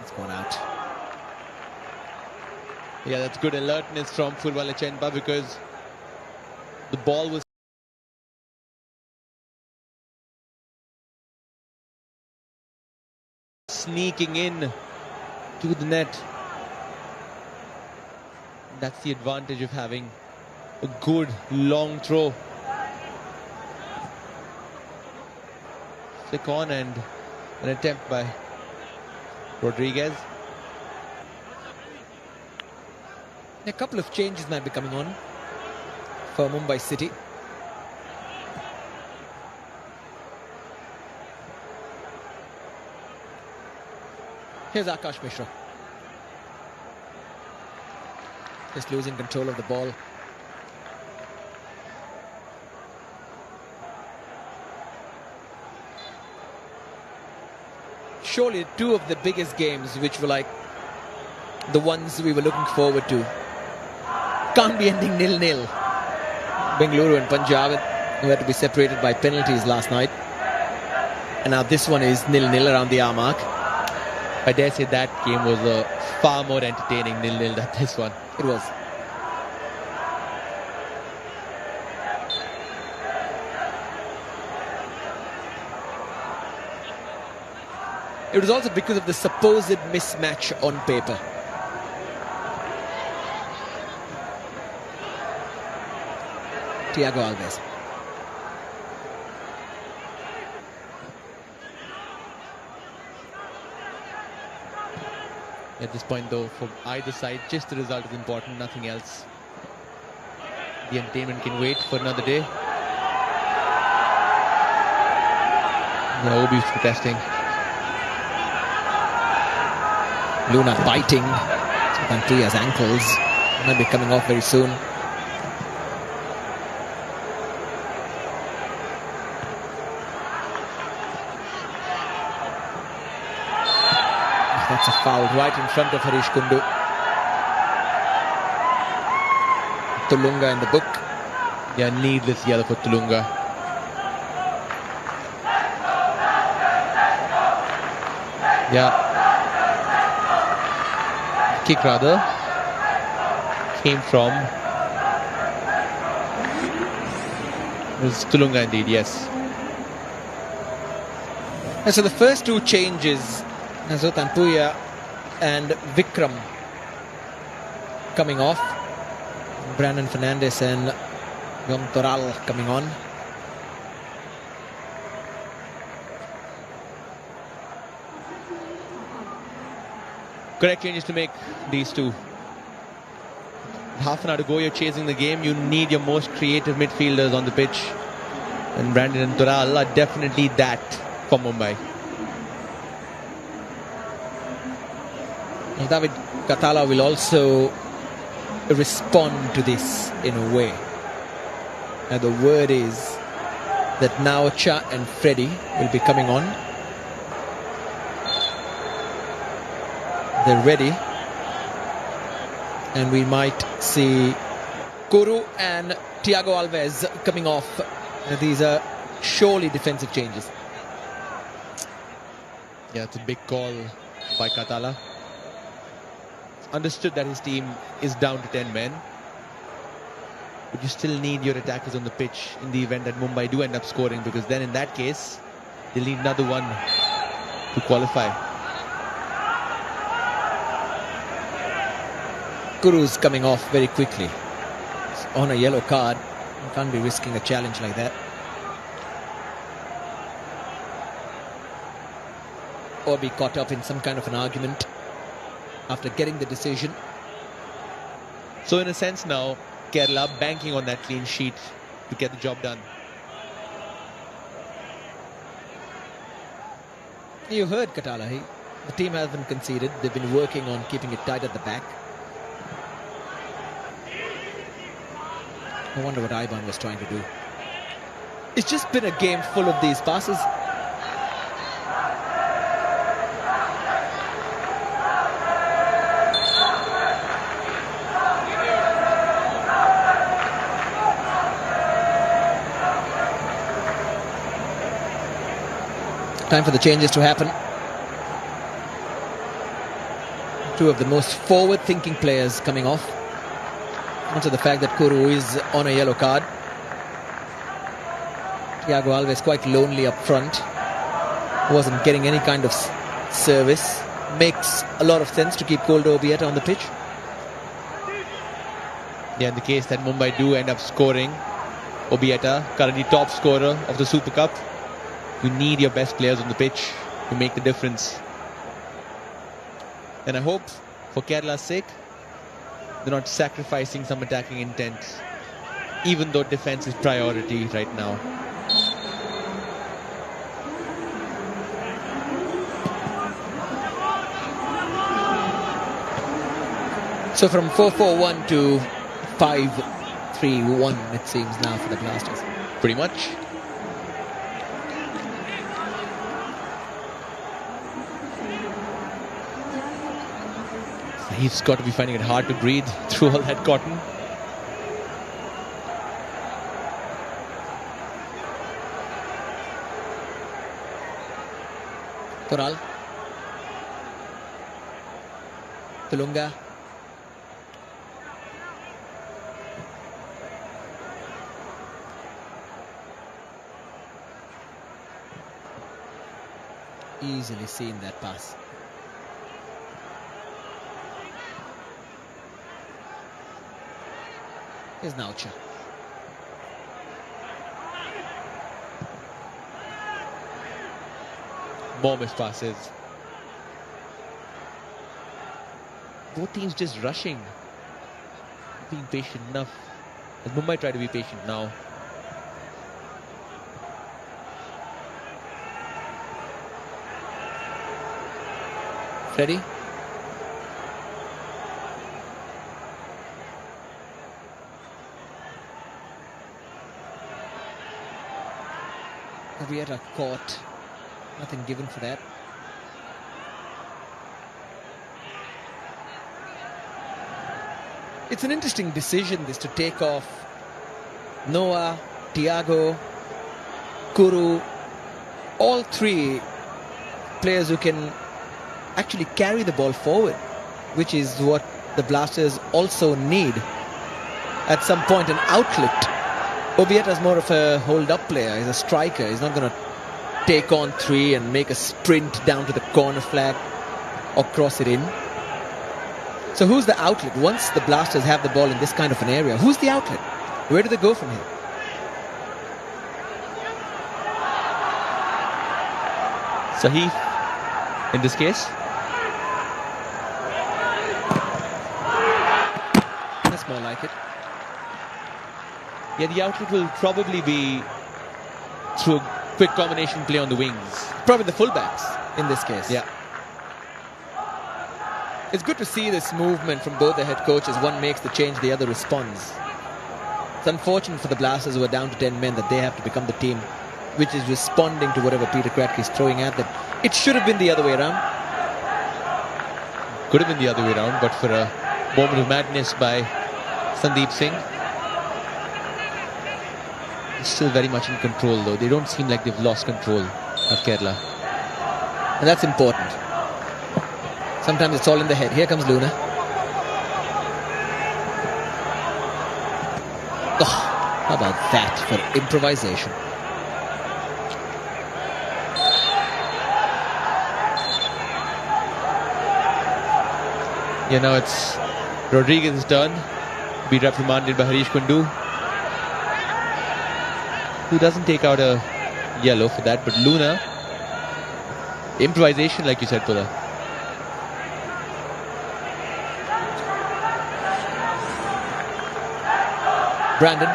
It's gone out. Yeah, that's good alertness from Furwala Chenpa because the ball was sneaking in to the net. That's the advantage of having a good long throw. Flick on and an attempt by Rodriguez. A couple of changes might be coming on for Mumbai City. Here's Akash Mishra. Just losing control of the ball. Surely two of the biggest games, which were like the ones we were looking forward to, can't be ending 0-0. Bengaluru and Punjab, who had to be separated by penalties last night. And now this one is 0-0 around the hour mark. I dare say that game was a far more entertaining 0-0 than this one. It was. It was also because of the supposed mismatch on paper. Thiago Alves. At this point, though, for either side, just the result is important, nothing else. The entertainment can wait for another day. Yeah, Obi's protesting. Luna biting Pantria's ankles. Might be coming off very soon. That's a foul right in front of Harish Kundu. Tulunga in the book. Yeah, needless yellow for Tulunga. Yeah. Kick rather came from it was Tulunga indeed, yes. And so the first two changes, Tampuya and Vikram coming off, Brandon Fernandes and Yom Toral coming on. Correct changes to make, these two. Half an hour to go, you're chasing the game. You need your most creative midfielders on the pitch. And Brandon and Toral are definitely that for Mumbai. David Katala will also respond to this in a way. And the word is that Naocha and Freddie will be coming on. They're ready. And we might see Kuru and Thiago Alves coming off. These are surely defensive changes. Yeah, it's a big call by Katala. Understood that his team is down to 10 men. But you still need your attackers on the pitch in the event that Mumbai do end up scoring, because then in that case, they'll need another one to qualify. Kuru's coming off very quickly. It's on a yellow card. You can't be risking a challenge like that. Or be caught up in some kind of an argument after getting the decision. So in a sense now, Kerala banking on that clean sheet to get the job done. You heard Katala. The team hasn't conceded. They've been working on keeping it tight at the back. I wonder what Iban was trying to do. It's just been a game full of these passes. Time for the changes to happen. Two of the most forward-thinking players coming off. Also the fact that Kuru is on a yellow card. Thiago Alves quite lonely up front. Wasn't getting any kind of service. Makes a lot of sense to keep Koldo Obieta on the pitch. Yeah, in the case that Mumbai do end up scoring, Obieta, currently top scorer of the Super Cup, you need your best players on the pitch to make the difference. And I hope, for Kerala's sake, they're not sacrificing some attacking intent, even though defense is priority right now. So from 4-4-1 to 5-3-1, it seems now for the Blasters. Pretty much. He's got to be finding it hard to breathe through all that cotton. Toral. Tulunga. Easily seen that pass. Here's Naucha. More missed passes. Both teams just rushing. Being patient enough. As Mumbai try to be patient now. Freddy. Obieta caught. Nothing given for that. It's an interesting decision, this, to take off Noah, Thiago, Kuru. All three players who can actually carry the ball forward, which is what the Blasters also need at some point, an outlet. Obieta is more of a hold-up player. He's a striker. He's not going to take on three and make a sprint down to the corner flag or cross it in. So who's the outlet? Once the Blasters have the ball in this kind of an area, who's the outlet? Where do they go from here? Sahif, in this case. That's more like it. Yeah, the outlet will probably be through a quick combination play on the wings. Probably the fullbacks in this case. Yeah. It's good to see this movement from both the head coaches. One makes the change, the other responds. It's unfortunate for the Blasters, who are down to 10 men, that they have to become the team which is responding to whatever Peter Kratke is throwing at them. It should have been the other way around. Could have been the other way around, but for a moment of madness by Sandeep Singh. Still very much in control, though. They don't seem like they've lost control of Kerala. And that's important. Sometimes it's all in the head. Here comes Luna. Oh, how about that for improvisation? Yeah, now it's Rodriguez's turn. Be reprimanded by Harish Kundu, who doesn't take out a yellow for that, but Luna, improvisation, like you said, Pula. Brandon.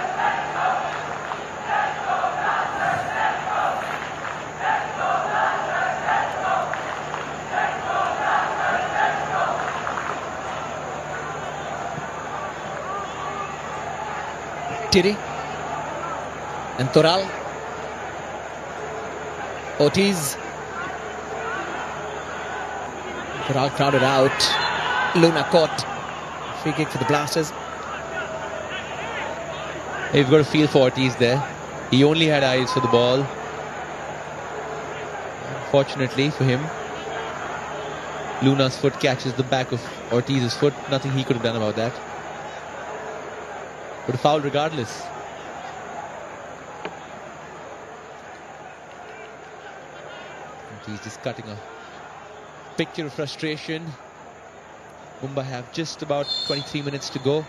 Tiri. And Toral. Ortiz. Toral crowded out. Luna caught. Free kick for the Blasters. You've got a feel for Ortiz there. He only had eyes for the ball. Unfortunately for him. Luna's foot catches the back of Ortiz's foot. Nothing he could have done about that. But a foul regardless. Ortiz just cutting a picture of frustration. Mumbai have just about 23 minutes to go.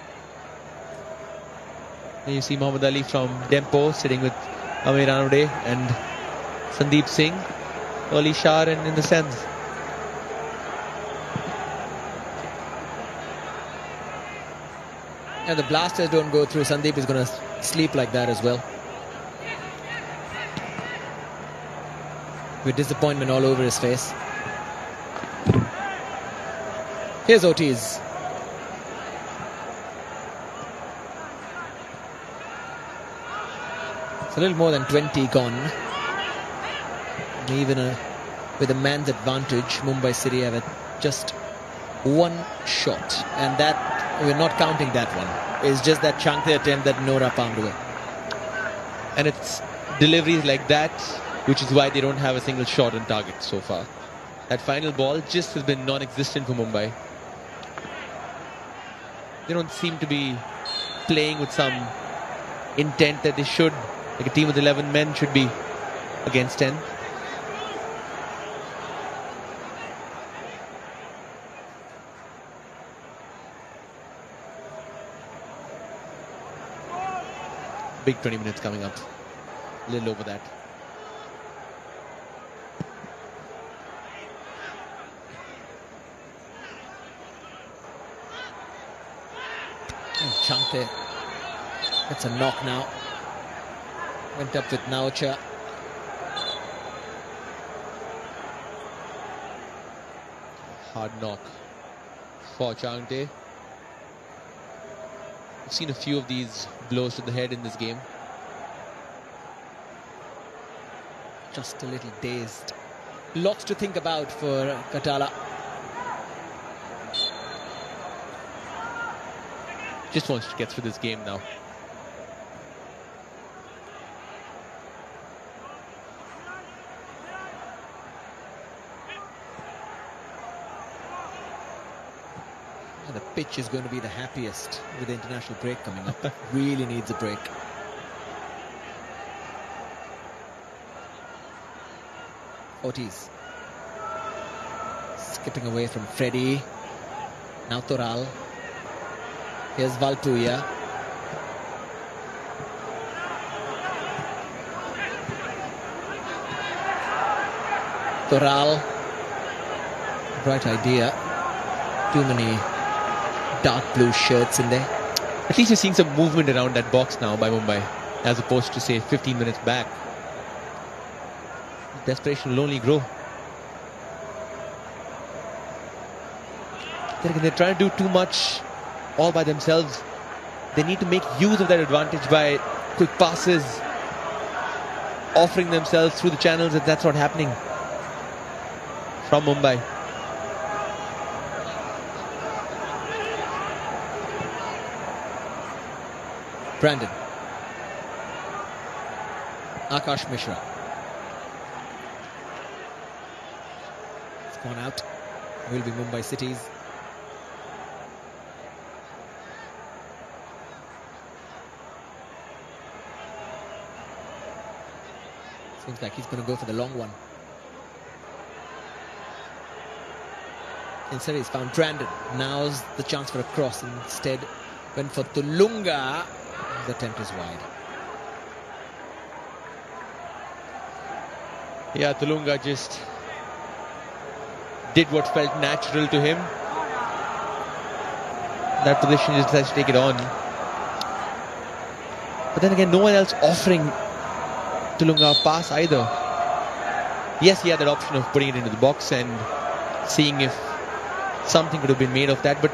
And you see Mohammad Ali from Dempo sitting with Amir Anode and Sandeep Singh, Ali Shah and in the stands. And the blasters don't go through. Sandeep is going to sleep like that as well. With disappointment all over his face. Here's Ortiz. It's a little more than 20 gone. And even with a man's advantage, Mumbai City have just one shot. And that, we're not counting that one. It's just that Changte attempt that Nora palmed away. And it's deliveries like that, which is why they don't have a single shot on target so far. That final ball just has been non-existent for Mumbai. They don't seem to be playing with some intent that they should. Like a team with 11 men should be against 10. Big 20 minutes coming up. A little over that. Changte. That's a knock now. Went up with Naucha. Hard knock for Changte. We've seen a few of these blows to the head in this game. Just a little dazed. Lots to think about for Katala. Just wants to get through this game now. And the pitch is going to be the happiest with the international break coming up. Really needs a break. Ortiz. Skipping away from Freddie. Now Toral. Here's Valtuya. Toral. Bright idea. Too many dark blue shirts in there. At least you're seeing some movement around that box now by Mumbai, as opposed to, say, 15 minutes back. Desperation will only grow. They're trying to do too much all by themselves. They need to make use of that advantage by quick passes, offering themselves through the channels, and that's not happening from Mumbai. Brandon. Akash Mishra. It's gone out. Will be Mumbai City's. Seems like he's going to go for the long one. Instead he's found Brandon. Now's the chance for a cross. Instead went for Tulunga. The attempt is wide. Yeah, Tulunga just did what felt natural to him. That position just has to take it on. But then again, no one else offering Tulunga a pass either. Yes, he had that option of putting it into the box and seeing if something could have been made of that, but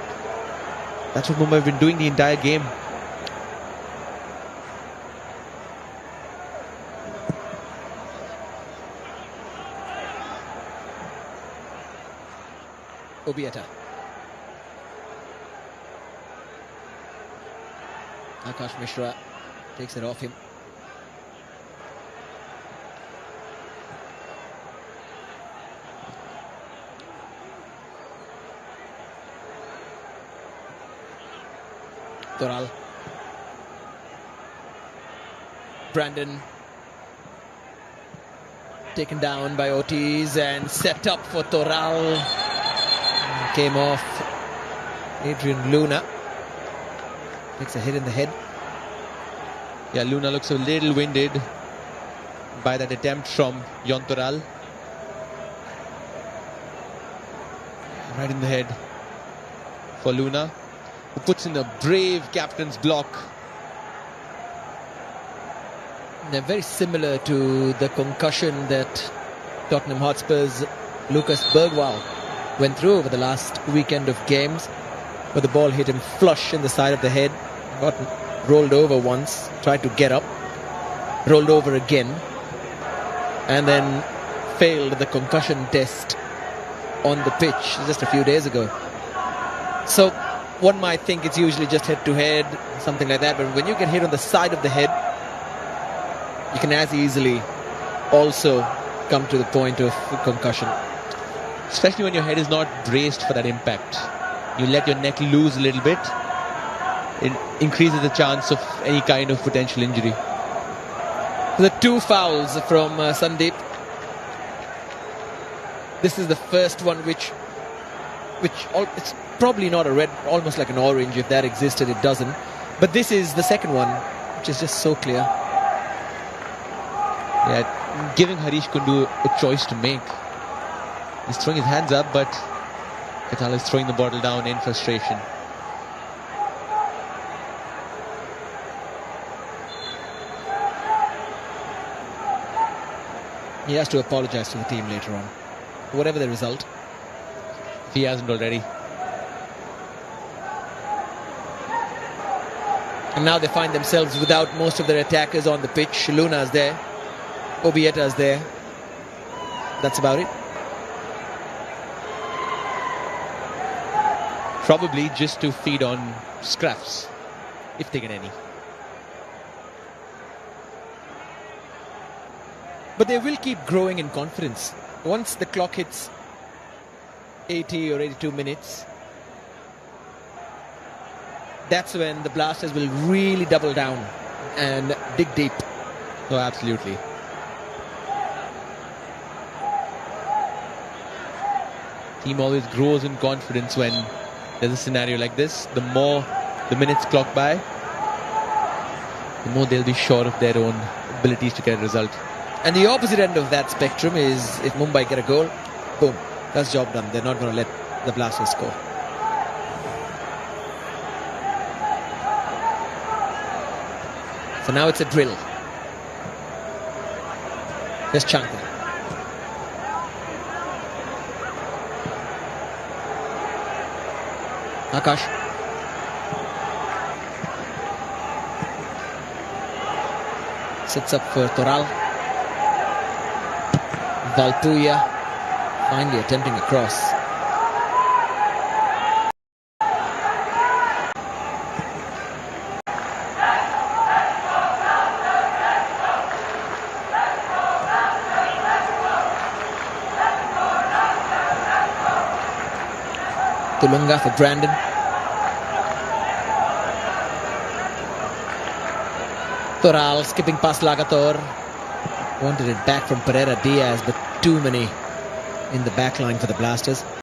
that's what Mumbai have been doing the entire game. Obieta. Akash Mishra takes it off him. Toral. Brandon. Taken down by Ortiz and set up for Toral. Came off. Adrian Luna. Takes a hit in the head. Yeah, Luna looks a little winded by that attempt from Jon Toral. Right in the head for Luna, who puts in a brave captain's block. They're very similar to the concussion that Tottenham Hotspur's Lucas Bergwall went through over the last weekend of games, where the ball hit him flush in the side of the head, got rolled over once, tried to get up, rolled over again, and then failed the concussion test on the pitch just a few days ago. So one might think it's usually just head-to-head, something like that, but when you get hit on the side of the head, you can as easily also come to the point of concussion. Especially when your head is not braced for that impact. You let your neck loose a little bit, it increases the chance of any kind of potential injury. The 2 fouls from Sandeep. This is the first one which it's probably not a red, almost like an orange. If that existed, it doesn't. But this is the second one, which is just so clear. Yeah, giving Harish Kundu a choice to make. He's throwing his hands up, but Katala is throwing the bottle down in frustration. He has to apologize to the team later on, whatever the result. If he hasn't already. And now they find themselves without most of their attackers on the pitch. Luna's there. Obieta's there. That's about it. Probably just to feed on scraps, if they get any. But they will keep growing in confidence. Once the clock hits 80 or 82 minutes, that's when the Blasters will really double down and dig deep. Oh, absolutely. Team always grows in confidence when there's a scenario like this. The more the minutes clock by, the more they'll be sure of their own abilities to get a result. And the opposite end of that spectrum is if Mumbai get a goal, boom, that's job done. They're not going to let the Blasters score. So now it's a drill. Here's Chankar. Akash. Sets up for Toral. Valpuya finally attempting a cross. Tulunga for Brandon. Toral skipping past Lagator. Wanted it back from Pereira Diaz, but too many in the back line for the Blasters.